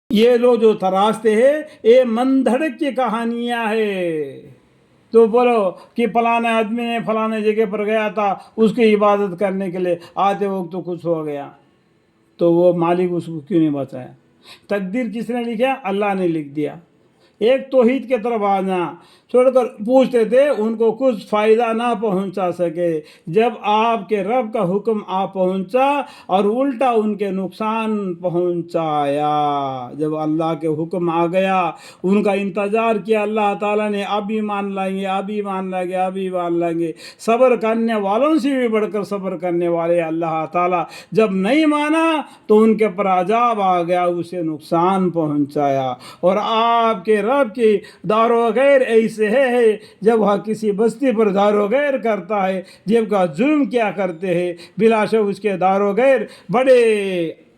یہ لوگ جو تراشتے ہیں یہ من دھڑک کی کہانیاں ہے. تو بولو کہ فلانے آدمی نے فلانے جگہ پر گیا تھا اس کی عبادت کرنے کے لیے، آتے وقت تو کچھ ہو گیا، تو وہ مالک اس کو کیوں نہیں بچایا؟ تقدیر کس نے لکھا؟ اللہ نے لکھ دیا. ایک توحید کی طرف آنا چھوڑ کر پوچھتے تھے، ان کو کچھ فائدہ نہ پہنچا سکے. جب آپ کے رب کا حکم پہنچا اور الٹا ان کے نقصان پہنچایا. جب اللہ کے حکم آ گیا، ان کا انتظار کیا اللہ تعالیٰ نے، اب ایمان لائیں گے، اب ایمان لائیں گے، اب ایمان لائیں گے. صبر کرنے والوں سے بھی بڑھ کر صبر کرنے والے اللہ تعالیٰ جب نہیں مانا تو ان کے پر عذاب آ گیا، اسے نقصان پہنچایا. اور آپ کے رب کی دار و غیر ایسے ہے، جب وہ کسی بستی پر دار و غیر کرتا ہے، جب کا ظلم کیا کرتے ہیں، بلا شک اس کے دار و غیر بڑے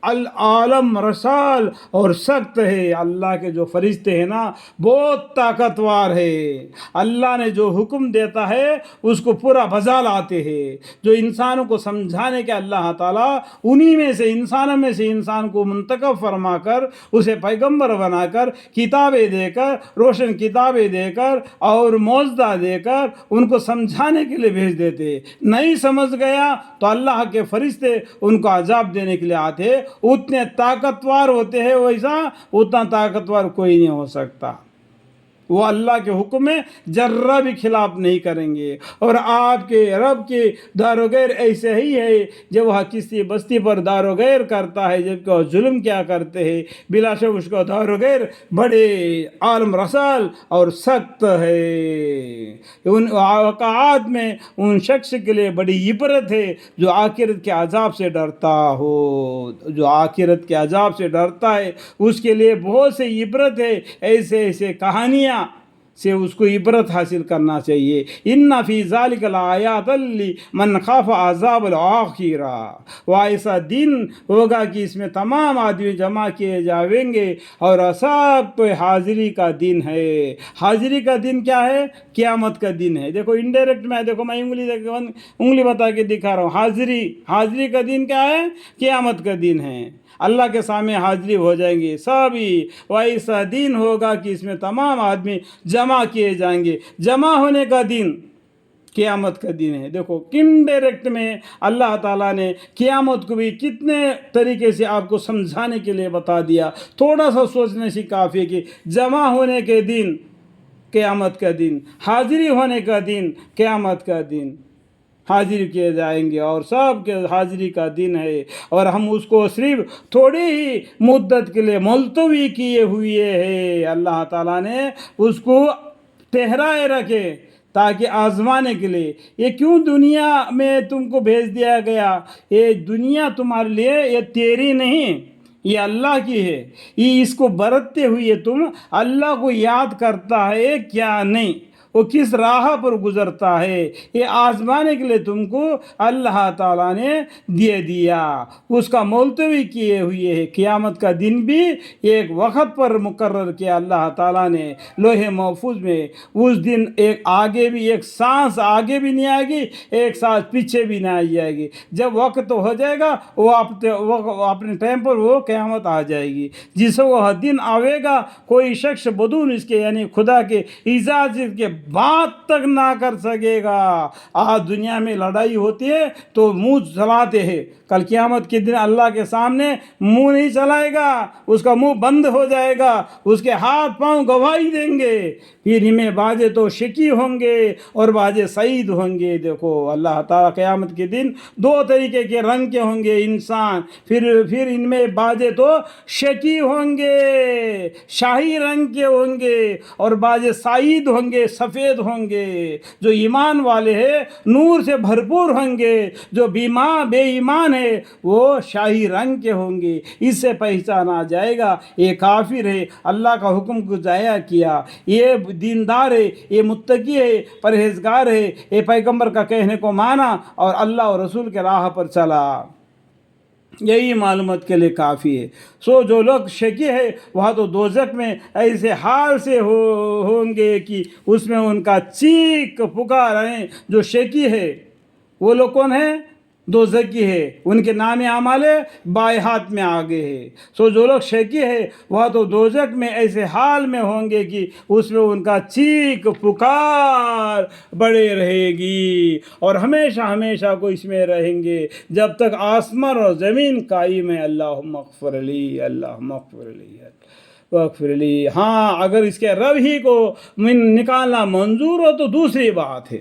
العالم رسال اور سخت ہے. اللہ کے جو فرشتے ہیں نا بہت طاقتور ہے. اللہ نے جو حکم دیتا ہے اس کو پورا بجا لاتے ہیں. جو انسانوں کو سمجھانے کے اللہ تعالیٰ انہی میں سے انسانوں میں سے انسان کو منتخب فرما کر اسے پیغمبر بنا کر کتابیں دے کر، روشن کتابیں دے کر اور معجزہ دے کر ان کو سمجھانے کے لیے بھیج دیتے. نہیں سمجھ گیا تو اللہ کے فرشتے ان کو عذاب دینے کے لیے آتے. اتنے طاقتور ہوتے ہیں، ویسا اتنا طاقتور کوئی نہیں ہو سکتا. وہ اللہ کے حکم میں ذرہ بھی خلاف نہیں کریں گے. اور آپ کے رب کے دار و غیر ایسے ہی ہے، جب وہ کسی بستی پر دار و غیر کرتا ہے، جب کہ وہ ظلم کیا کرتے ہیں، بلا شک اس کا دار و غیر بڑے عالم رسال اور سخت ہے. ان واقعات میں ان شخص کے لیے بڑی عبرت ہے جو آخرت کے عذاب سے ڈرتا ہو. جو آخرت کے عذاب سے ڈرتا ہے اس کے لیے بہت سے عبرت ہے. ایسے کہانیاں سے اس کو عبرت حاصل کرنا چاہیے. ان فی ذالک لآیات لمن خاف عذاب الآخرہ. وہ ایسا دن ہوگا کہ اس میں تمام آدمی جمع کیے جائیں گے اور سب کو حاضری کا دن ہے. حاضری کا دن کیا ہے؟ قیامت کا دن ہے. دیکھو انڈائریکٹ میں، دیکھو میں انگلی بتا کے دکھا رہا ہوں. حاضری کا دن کیا ہے؟ قیامت کا دن ہے. اللہ کے سامنے حاضری ہو جائیں گے سبھی. ویسا دن ہوگا کہ اس میں تمام آدمی جمع کیے جائیں گے. جمع ہونے کا دن قیامت کا دن ہے. دیکھو انڈائریکٹ میں اللہ تعالیٰ نے قیامت کو بھی کتنے طریقے سے آپ کو سمجھانے کے لیے بتا دیا. تھوڑا سا سوچنے سے کافی ہے کہ جمع ہونے کے دن قیامت کا دن، حاضری ہونے کا دن قیامت کا دن، حاضر کیے جائیں گے اور سب کے حاضری کا دن ہے. اور ہم اس کو صرف تھوڑی ہی مدت کے لیے ملتوی کیے ہوئے ہیں. اللہ تعالیٰ نے اس کو ٹھہرائے رکھے تاکہ آزمانے کے لیے. یہ کیوں دنیا میں تم کو بھیج دیا گیا؟ یہ دنیا تمہارے لیے، یہ تیری نہیں، یہ اللہ کی ہے. یہ اس کو برتتے ہوئے تم اللہ کو یاد کرتا ہے کیا نہیں؟ وہ کس راہ پر گزرتا ہے؟ یہ آزمانے کے لیے تم کو اللہ تعالیٰ نے دے دیا. اس کا ملتوی کیے ہوئے ہے. قیامت کا دن بھی ایک وقت پر مقرر کیا اللہ تعالیٰ نے لوح محفوظ میں. اس دن ایک آگے بھی، ایک سانس آگے بھی نہیں آئے گی، ایک سانس پیچھے بھی نہیں جائے گی. جب وقت ہو جائے گا وہ اپنے ٹائم پر وہ قیامت آ جائے گی. جس وہ دن آئے گا کوئی شخص بدون اس کے یعنی خدا کے اجازت کے بات تک نہ کر سکے گا. آج دنیا میں لڑائی ہوتی ہے تو منہ چلاتے ہیں. کل قیامت کے دن اللہ کے سامنے منہ نہیں چلائے گا، اس کا منہ بند ہو جائے گا، اس کے ہاتھ پاؤں گواہی دیں گے. پھر ہمیں بعضے تو شکی ہوں گے اور بعضے سعید ہوں گے. دیکھو اللہ تعالیٰ قیامت کے دن دو طریقے کے رنگ کے ہوں گے انسان. پھر ان میں بعضے تو شکی ہوں گے، شاہی رنگ کے ہوں گے، اور بعضے سعید ہوں گے، سفید ہوں گے. جو ایمان والے ہیں نور سے بھرپور ہوں گے، جو بے ایمان ہے وہ شاہی رنگ کے ہوں گے. اس سے پہچانا جائے گا یہ کافر ہے، اللہ کا حکم کو ضائع کیا. یہ دیندار ہے، یہ متقی ہے، پرہیزگار ہے، یہ پیغمبر کا کہنے کو مانا اور اللہ اور رسول کے راہ پر چلا. یہی معلومات کے لیے کافی ہے. جو لوگ شکی ہے وہاں تو دوزخ میں ایسے حال سے ہوں گے کہ اس میں ان کا چیخ پکار ہیں. جو شکی ہے وہ لوگ کون ہیں؟ دوزخی ہے، ان کے نام اعمال بائیں ہاتھ میں آگے ہے. سو جو لوگ شقی ہے وہ تو دوزخ میں ایسے حال میں ہوں گے کہ اس میں ان کا چیخ پکار بڑے رہے گی، اور ہمیشہ ہمیشہ کو اس میں رہیں گے جب تک آسمان اور زمین قائم ہے. اللہم اغفر لی، اللہم اغفر لی، اغفر لی. ہاں اگر اس کے رب ہی کو نکالنا منظور ہو تو دوسری بات ہے.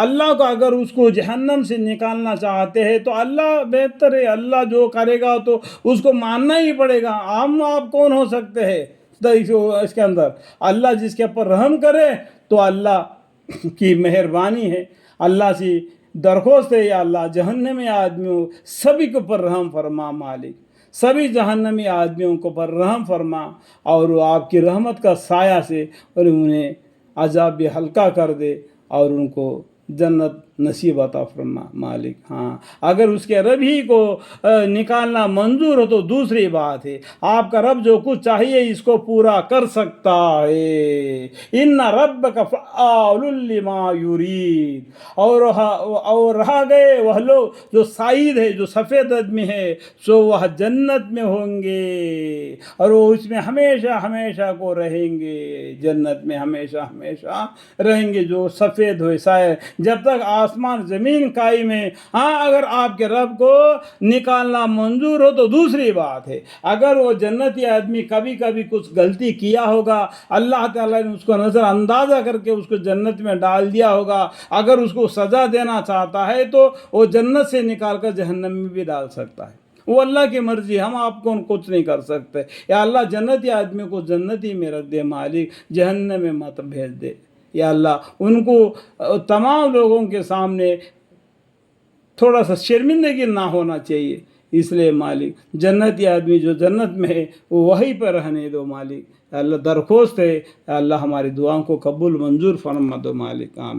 اللہ کو اگر اس کو جہنم سے نکالنا چاہتے ہیں تو اللہ بہتر ہے، اللہ جو کرے گا تو اس کو ماننا ہی پڑے گا. ہم آپ کون ہو سکتے ہیں اس کے اندر؟ اللہ جس کے اوپر رحم کرے تو اللہ کی مہربانی ہے. اللہ سے درخواست ہے، یا اللہ جہنمی آدمیوں سبھی کے اوپر رحم فرما مالک، سبھی جہنمی آدمیوں کو پر رحم فرما، اور وہ آپ کی رحمت کا سایہ سے اور انہیں عذاب بھی ہلکا کر دے اور ان کو جنت نصیب عطا فرما مالک. ہاں اگر اس کے رب ہی کو نکالنا منظور ہو تو دوسری بات ہے. آپ کا رب جو کچھ چاہیے اس کو پورا کر سکتا ہے. ان ربک فعال لما یرید. اور رہا گئے وہ لوگ جو سعید ہے، جو سفید آدمی ہے، سو وہ جنت میں ہوں گے اور وہ اس میں ہمیشہ ہمیشہ کو رہیں گے، جنت میں ہمیشہ ہمیشہ رہیں گے جو سفید ہوئے سائے جب تک آسمان زمین قائم ہے. ہاں اگر آپ کے رب کو نکالنا منظور ہو تو دوسری بات ہے. اگر وہ جنتی آدمی کبھی کبھی کچھ غلطی کیا ہوگا، اللہ تعالیٰ نے اس کو نظر اندازہ کر کے اس کو جنت میں ڈال دیا ہوگا، اگر اس کو سزا دینا چاہتا ہے تو وہ جنت سے نکال کر جہنم میں بھی ڈال سکتا ہے. وہ اللہ کی مرضی، ہم آپ کو کچھ نہیں کر سکتے. یا اللہ جنتی آدمی کو جنتی میں رکھ دے مالک، جہنم میں مت بھیج دے. یا اللہ ان کو تمام لوگوں کے سامنے تھوڑا سا شرمندگی نہ ہونا چاہیے. اس لیے مالک جنتی آدمی جو جنت میں ہے وہ وہیں پر رہنے دو مالک. اللہ درخواست ہے، اللہ ہماری دعاؤں کو قبول منظور فرما دو مالک. آمین.